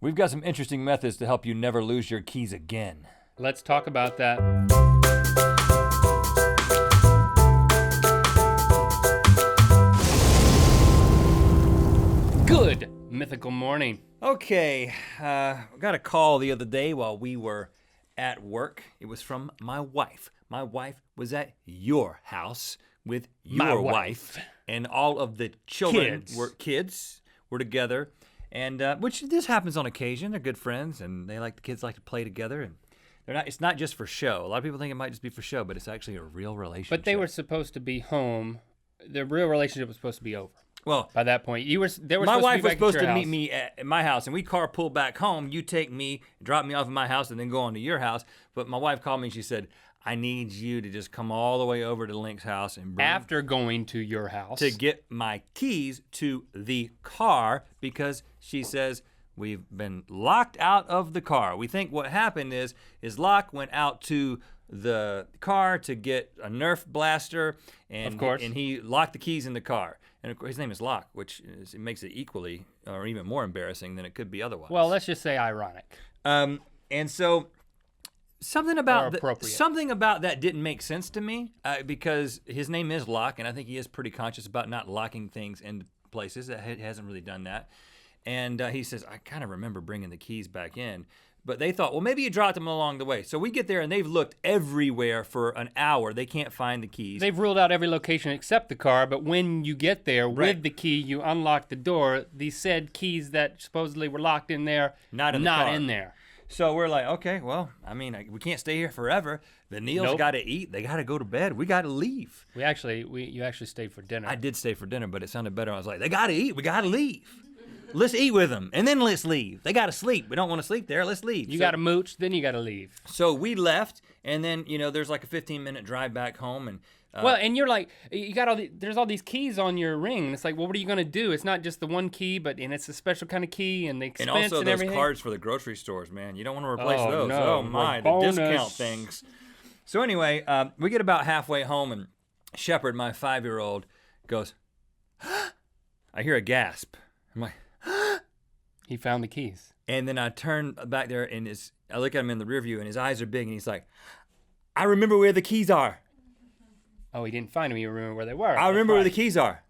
We've got some interesting methods to help you never lose your keys again. Let's talk about that. Good mythical morning. Okay, got a call the other day while we were at work. It was from my wife. My wife was at your house with your wife, and all of the children were together. And which this happens on occasion. They're good friends, and the kids like to play together. And they're not. It's not just for show. A lot of people think it might just be for show, but it's actually a real relationship. But they were supposed to be home. The real relationship was supposed to be over. Well, by that point, my wife was supposed to meet me at my house, and we carpool back home. You take me, drop me off at my house, and then go on to your house. But my wife called me and she said, I need you to just come all the way over to Link's house and bring after going to your house to get my keys to the car, because she says we've been locked out of the car. We think what happened is Locke went out to the car to get a Nerf blaster, and of course, and he locked the keys in the car. And of course, his name is Locke, which it makes it equally or even more embarrassing than it could be otherwise. Well, let's just say ironic. And so. Something about that didn't make sense to me because his name is Locke, and I think he is pretty conscious about not locking things in places. He hasn't really done that. And he says, I kind of remember bringing the keys back in. But they thought, well, maybe you dropped them along the way. So we get there, and they've looked everywhere for an hour. They can't find the keys. They've ruled out every location except the car, but when you get there with the key, you unlock the door. These said keys that supposedly were locked in there, not in there. So we're like, okay, well, I mean, we can't stay here forever. The Neils got to eat. They got to go to bed. We got to leave. You actually stayed for dinner. I did stay for dinner, but it sounded better. I was like, they got to eat. We got to leave. Let's eat with them, and then let's leave. They got to sleep. We don't want to sleep there. Let's leave. You got to mooch, then you got to leave. So we left, and then there's like a 15-minute drive back home, and. Well, and you're like, you got there's all these keys on your ring. And it's like, well, what are you gonna do? It's not just the one key, and it's a special kind of key, and the expense and also everything. Those cards for the grocery stores, man. You don't want to replace those. No, oh my, the discount things. So anyway, we get about halfway home, and Shepard, my 5-year-old, goes, I hear a gasp. I'm like, he found the keys. And then I turn back there, and I look at him in the rear view, and his eyes are big, and he's like, I remember where the keys are. Oh, he didn't find them. You remember where they were. I remember where the keys are.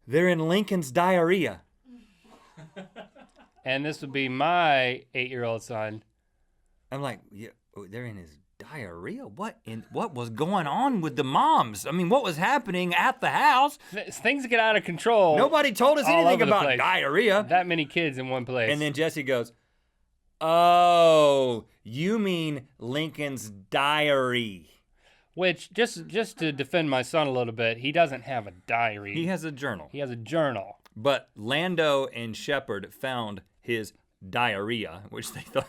They're in Lincoln's diarrhea. And this would be my 8-year-old son. I'm like, yeah, they're in his diarrhea? What was going on with the moms? I mean, what was happening at the house? Things get out of control. Nobody told us anything about diarrhea. That many kids in one place. And then Jesse goes, oh, you mean Lincoln's diary. Which, just to defend my son a little bit, he doesn't have a diary. He has a journal. He has a journal. But Lando and Shepard found his diarrhea, which they thought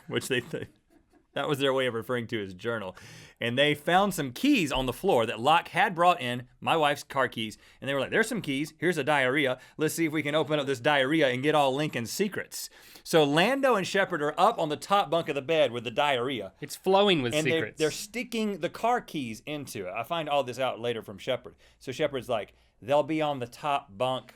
that was their way of referring to his journal. And they found some keys on the floor that Locke had brought in, my wife's car keys. And they were like, there's some keys. Here's a diarrhea. Let's see if we can open up this diarrhea and get all Lincoln's secrets. So Lando and Shepard are up on the top bunk of the bed with the diarrhea. It's flowing with secrets. And they're sticking the car keys into it. I find all this out later from Shepard. So Shepard's like, they'll be on the top bunk.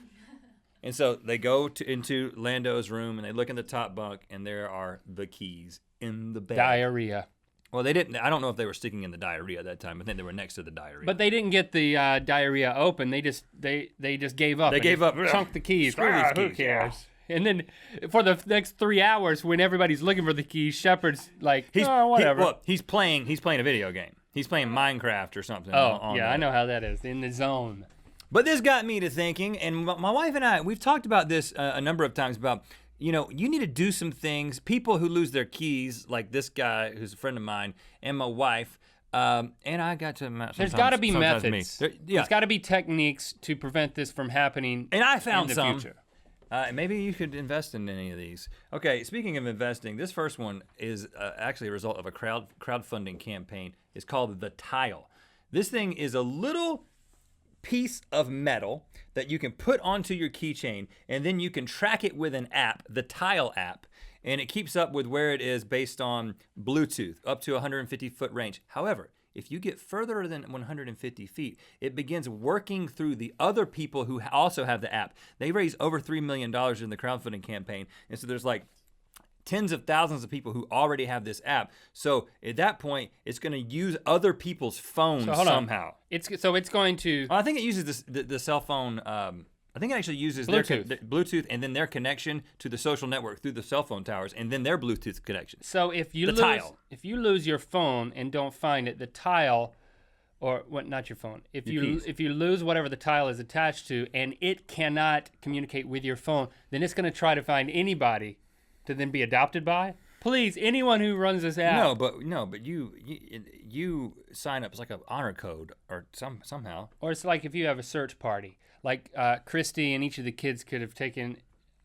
And so they go into Lando's room, and they look in the top bunk, and there are the keys in the bed. Diarrhea. Well, they didn't. I don't know if they were sticking in the diarrhea at that time. I think they were next to the diarrhea. But they didn't get the diarrhea open. They just gave up. They gave up. Chunked the keys. Screw these keys. Who cares? And then for the next 3 hours, when everybody's looking for the keys, Shepard's like, whatever. He's playing a video game. He's playing Minecraft or something. I know how that is. In the zone. But this got me to thinking, and my wife and I, we've talked about this a number of times about, you need to do some things. People who lose their keys, like this guy who's a friend of mine, and my wife, and I got to. There's got to be methods. There's got to be techniques to prevent this from happening. And I found in the future. Maybe you could invest in any of these. Okay, speaking of investing, this first one is actually a result of a crowdfunding campaign. It's called The Tile. This thing is a little piece of metal that you can put onto your keychain, and then you can track it with an app, the Tile app, and it keeps up with where it is based on Bluetooth, up to 150-foot range. However, if you get further than 150 feet, it begins working through the other people who also have the app. They raised over $3 million in the crowdfunding campaign, and so there's like tens of thousands of people who already have this app. So at that point, it's going to use other people's phones somehow. It's going to. I think it uses the cell phone. I think it actually uses Bluetooth. their Bluetooth and then their connection to the social network through the cell phone towers, and then their Bluetooth connection. So if you lose your phone and don't find it, the tile, or what? Not your phone. If you lose whatever the tile is attached to, and it cannot communicate with your phone, then it's going to try to find anybody to then be adopted by. Please, anyone who runs this app. No, but you sign up as like an honor code or somehow. Or it's like if you have a search party. Like Christy and each of the kids could have taken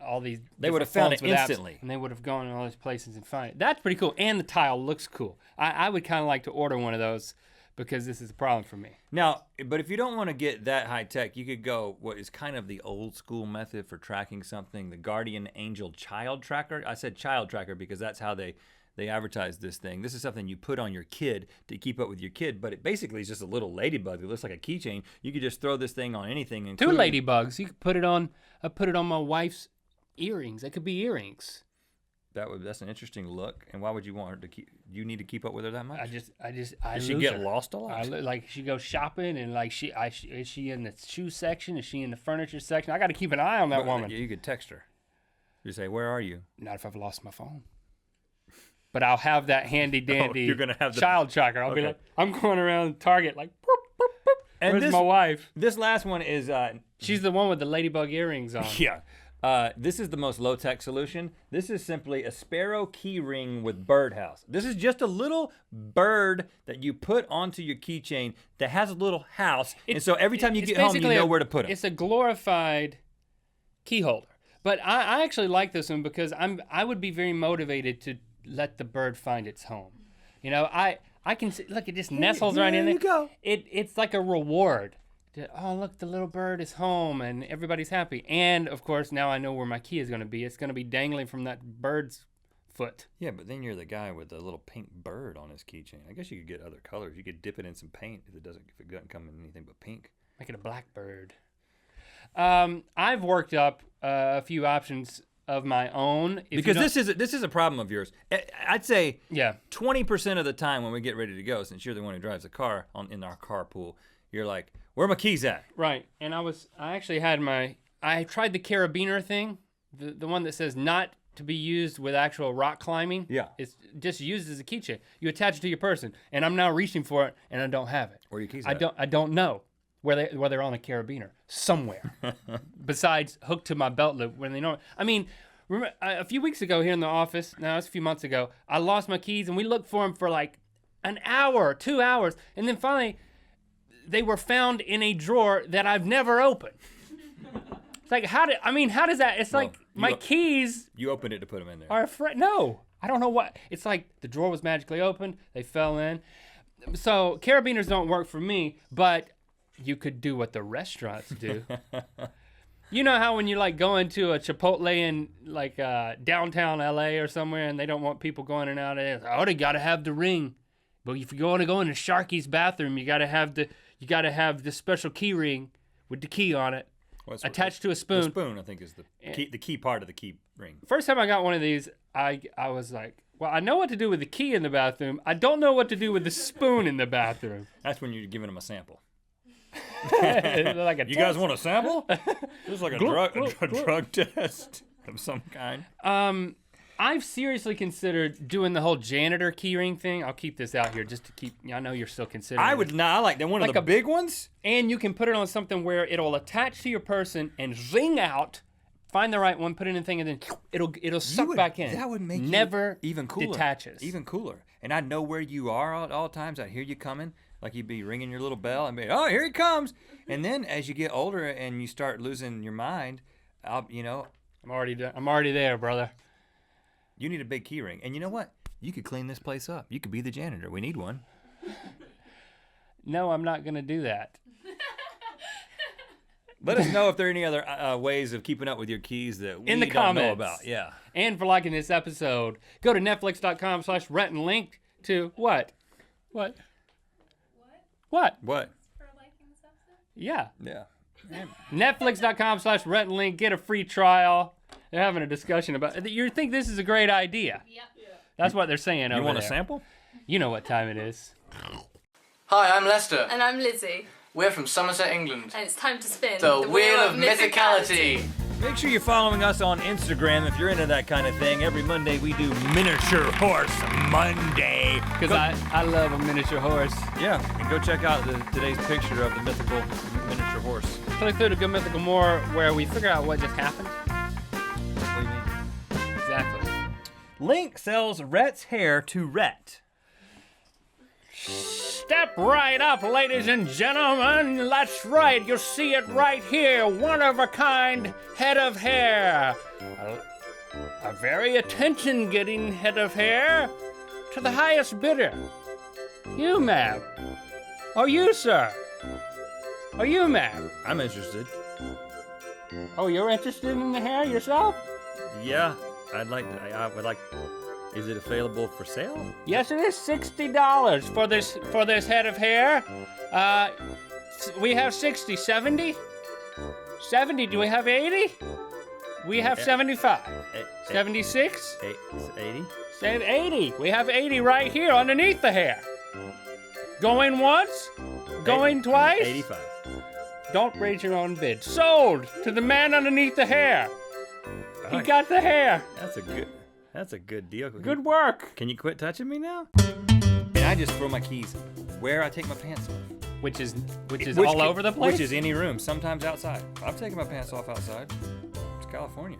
all these. They would have found it instantly, apps, and they would have gone in all these places and find it. That's pretty cool, and the tile looks cool. I would kind of like to order one of those because this is a problem for me. Now, but if you don't want to get that high tech, you could go what is kind of the old school method for tracking something: the Guardian Angel Child Tracker. I said Child Tracker because that's how they advertise this thing. This is something you put on your kid to keep up with your kid, but it basically is just a little ladybug. It looks like a keychain. You could just throw this thing on anything. Two ladybugs. You could put it on. I put it on my wife's earrings. It could be earrings. That's an interesting look. And why would you want her to keep? You need to keep up with her that much? Does she get lost a lot? Like she goes shopping and like is she in the shoe section? Is she in the furniture section? I got to keep an eye on that woman. You could text her. You say, "Where are you?" Not if I've lost my phone. But I'll have that handy dandy you're gonna have child tracker. I'll be like, I'm going around Target like, boop, boop, boop. And where's my wife? This last one is... she's the one with the ladybug earrings on. Yeah. This is the most low-tech solution. This is simply a sparrow key ring with birdhouse. This is just a little bird that you put onto your keychain that has a little house. And so every time you get home, you know where to put it. It's a glorified key holder. But I actually like this one because I would be very motivated to let the bird find its home. You know, I can see, look, it just nestles right in there. You go. It's like a reward. Oh, look, the little bird is home and everybody's happy. And, of course, now I know where my key is going to be. It's going to be dangling from that bird's foot. Yeah, but then you're the guy with the little pink bird on his keychain. I guess you could get other colors. You could dip it in some paint if it doesn't come in anything but pink. Make it a black bird. I've worked up a few options of my own. Because this is a problem of yours. I'd say 20% of the time when we get ready to go, since you're the one who drives the car in our carpool, you're like, where are my keys at? Right. And I tried the carabiner thing, the one that says not to be used with actual rock climbing. Yeah. It's just used as a keychain. You attach it to your person, and I'm now reaching for it, and I don't have it. Where are your keys at? I don't know where they're on a carabiner somewhere besides hooked to my belt loop when they know. I mean, remember, a few weeks ago here in the office, no, it's a few months ago, I lost my keys, and we looked for them for like an hour, 2 hours, and then finally they were found in a drawer that I've never opened. It's like, how does that? It's like my keys. You opened it to put them in there. Are no, I don't know what. It's like the drawer was magically opened. They fell in. So carabiners don't work for me, but you could do what the restaurants do. You know how when you like go into a Chipotle in like downtown LA or somewhere, and they don't want people going in and out of it. Oh, they gotta have the ring. But if you want to go into Sharky's bathroom, you gotta have the special key ring with the key on it, attached to a spoon. The spoon, I think, is the key part of the key ring. First time I got one of these, I was like, well, I know what to do with the key in the bathroom. I don't know what to do with the spoon in the bathroom. That's when you're giving them a sample. Like you guys want a sample? It's like a drug test of some kind. I've seriously considered doing the whole janitor keyring thing. I'll keep this out here just to keep. I know you're still considering. I would not like that. One of the big ones. And you can put it on something where it'll attach to your person and ring out. Find the right one, put it in the thing, and then it'll suck back in. That would make never even cooler. Detaches. Even cooler. And I'd know where you are at all times. I'd hear you coming. Like you'd be ringing your little bell and be, oh, here he comes. And then as you get older and you start losing your mind, I'm already there, brother. You need a big key ring. And you know what? You could clean this place up. You could be the janitor. We need one. No, I'm not going to do that. Let us know if there are any other ways of keeping up with your keys that we don't know about. Yeah. And for liking this episode, go to netflix.com/RhettandLink to what? What? For liking this episode? Yeah. Yeah. Netflix.com/RhettandLink. Get a free trial. They're having a discussion about it. You think this is a great idea? Yep. That's what they're saying over there. You want a sample? You know what time it is. Hi, I'm Lester. And I'm Lizzie. We're from Somerset, England. And it's time to spin The Wheel of Mythicality. Make sure you're following us on Instagram if you're into that kind of thing. Every Monday we do Miniature Horse Monday. Because I love a miniature horse. Yeah, and go check out today's picture of the mythical miniature horse. Click through to Good Mythical More where we figure out what just happened. What do you mean? Exactly. Link sells Rhett's hair to Rhett. Step right up, ladies and gentlemen. That's right. You'll see it right here. One of a kind head of hair. A very attention-getting head of hair to the highest bidder. You, ma'am. Or you, sir. Or you, ma'am. I'm interested. Oh, you're interested in the hair yourself? Yeah, I would like. Is it available for sale? Yes, it is $60 for this head of hair. We have 60, 70? 70, do we have 80? We have 75. 76? 80? Say 80. We have 80 right here underneath the hair. Going once? Going twice? 85. Don't raise your own bid. Sold to the man underneath the hair. He Right. got the hair. That's a good deal. Good work. Can you quit touching me now? And I just throw my keys where I take my pants off. Which is all over the place? Which is any room, sometimes outside. I've taken my pants off outside. It's California.